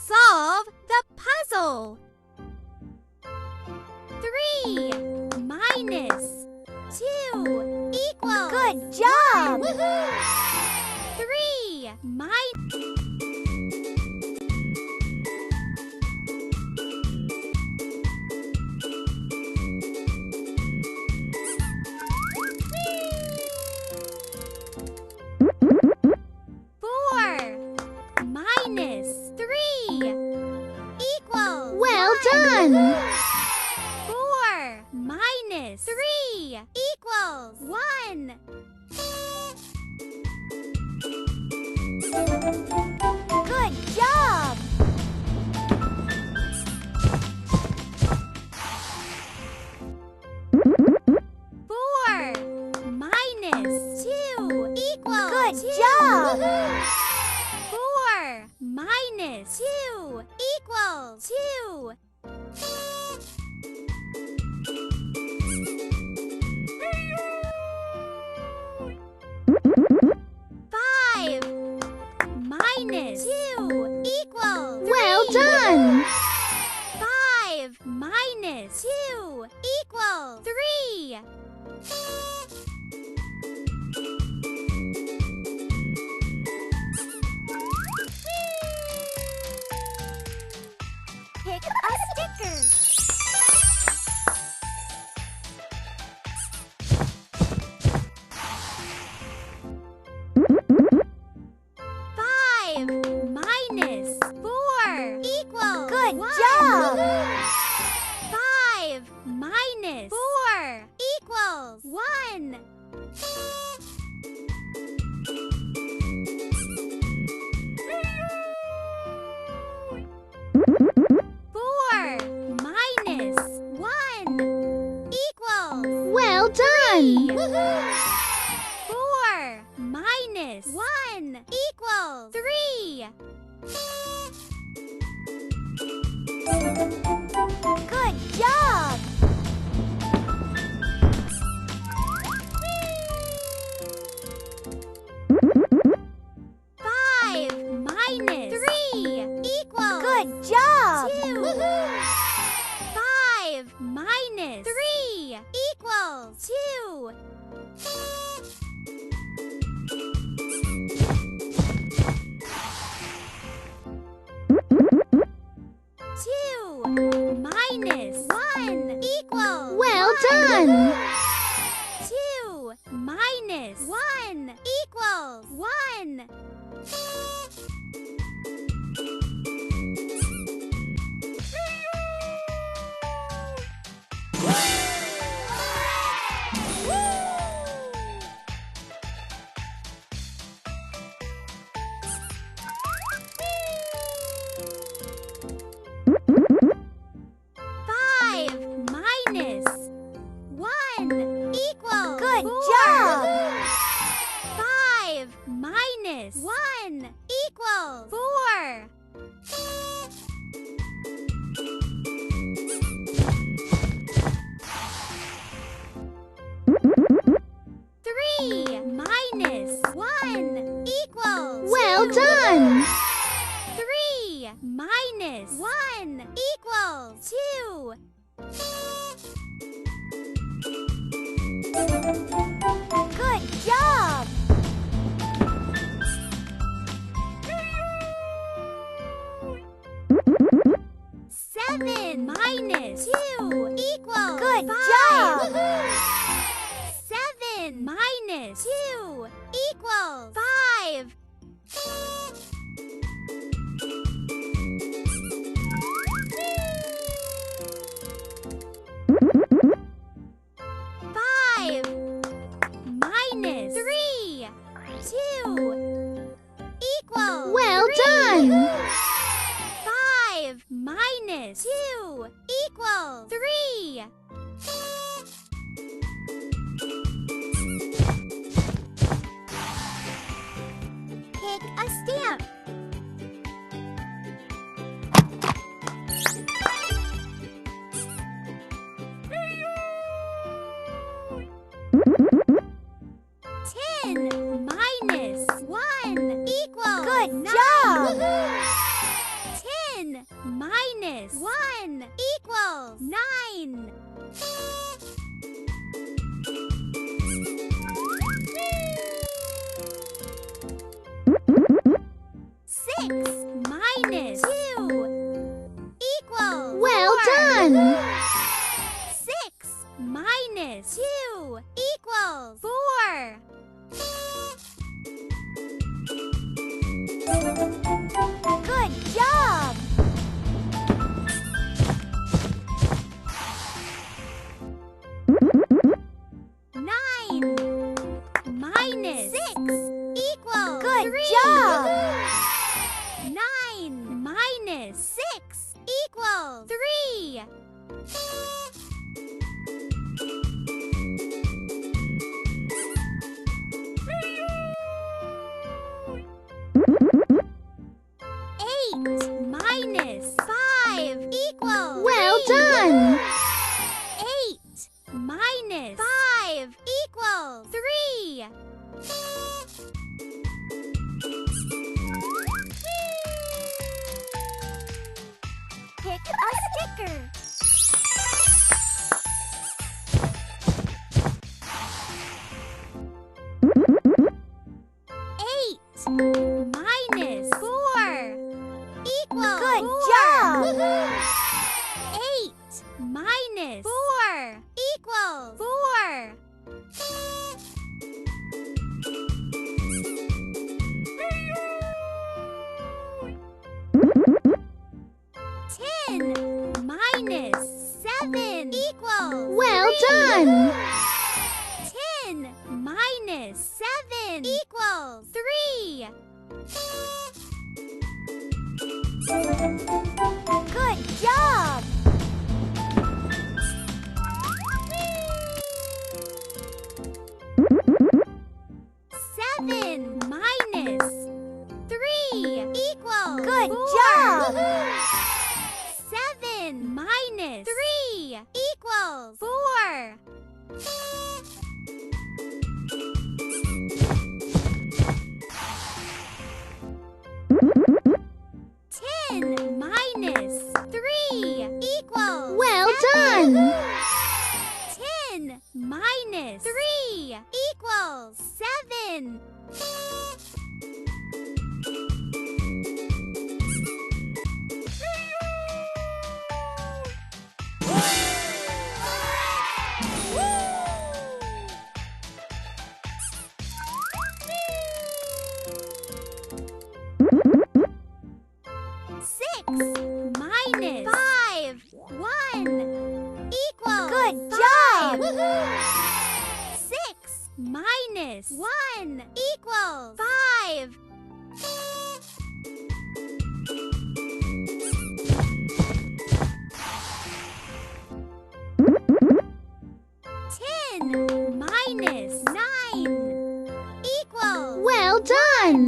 Solve the puzzle. 3 minus 2 equals. Good job! Woohoo! 3 minus. Minus 3 equals. Well done! 4 minus 3 equals 1. Good job! 4 minus 2 equals. Good 2. job! Woohoo! 4 minus 2 equals 2. 5 minus 2 equals. Well 3. done! 5 minus 2 equals 3. Pick a sticker. 5 minus 4 equals. Good 1. job! Woohoo! 5 minus 4 equals 1. 4 minus 1 equals. Well done! Woohoo! 4 minus 1 equals 3. Good job! 5 minus 3 equals. Good job! 2. Woohoo! 5 minus 3 equals 2. 2 minus 1 equals. Well 1. done! 2 minus 1 equals 1. 5 minus 1 equals. Good 4. job! 5 minus 1 equals 4. 3 minus 1 equals. Well 2. done! 3 minus 1 equals 2. 'Good job! 7 minus 2 equals. Good 5. job! Woohoo! 7 minus 2 equals 5. 5 minus 3 2 equals. Well 3. done! 5 minus 2 equals 3. 10 minus 1 equals. Good 9. job! Woohoo! 10 minus 1 equals 9. 6 minus 2 equals Well 4. done! 6 minus 2 equals 4. Good job! 9 minus 6 equals Good 3. job! 9 minus 6 equals 3. 8 minus 5 equals Well 3. done! 8 minus 5 equals 3. 'Pick a sticker. Minus 4 equals Good 4. job! 8 minus 4 equals 4. 10 minus 7 equals Well 3. done! 10 minus 7 equals 3. Good job! 7 minus 3 equals Good 4. job! 7 minus 3 equals 4. 10 minus 3 equals Well 7. done! 10 minus 3 equals 7. 6 minus 5 1 equals Good 5. job! 6 minus 1 equals 5. 10 minus 9 equals Well done!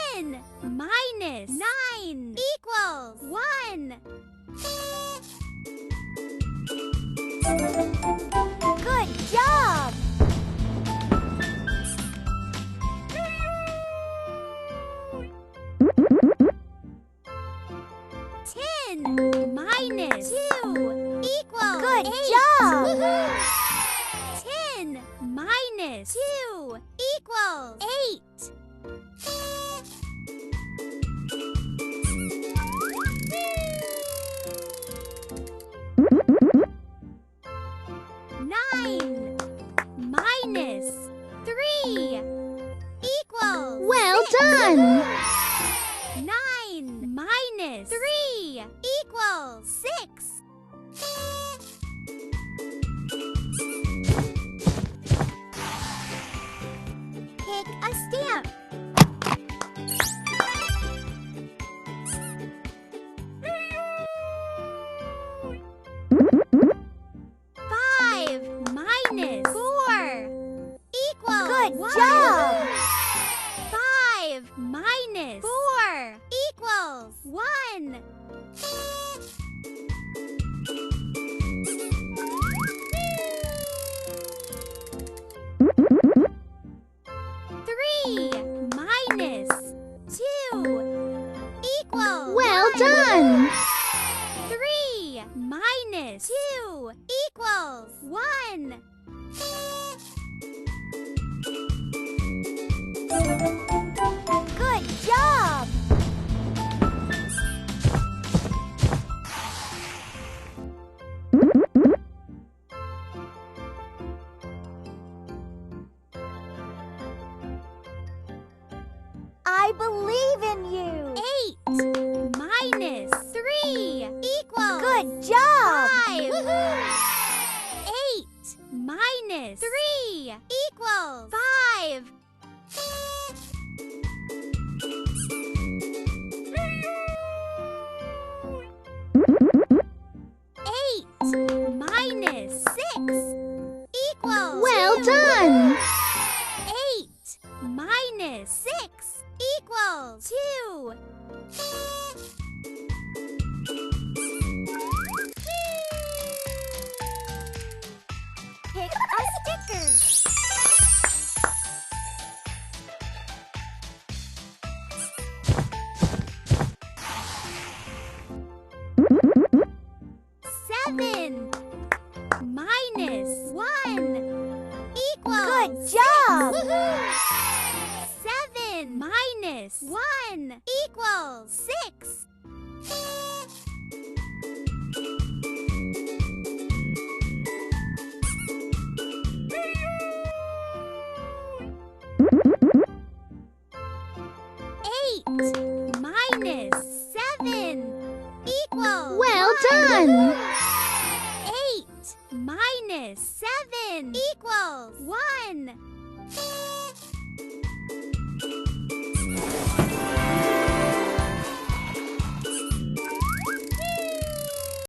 10 minus 9 equals 1. Good job! 10 minus 2 equals Good 8. job! 10 minus 2 equals 8. 9 minus 3 equals Well 6. done! 9 minus 3 equals 6. 'Pick a stamp. Five minus 4 equals Good 1. job! 5 minus 4 equals 1. 3 minus 2 equals Well done! 3 minus 2 equals 1. Good job! I believe in you! 8 minus 3 equals Good job! 5. 8 minus 3 equals 5. 8 minus 6 equals Well 2. done! 8 minus 6 equals 2. Pick a sticker. Seven minus 1 equals Good job! 7 minus 1 equals 6. 8 minus 7 equals Well 1. done! 8 minus 7 equals 1.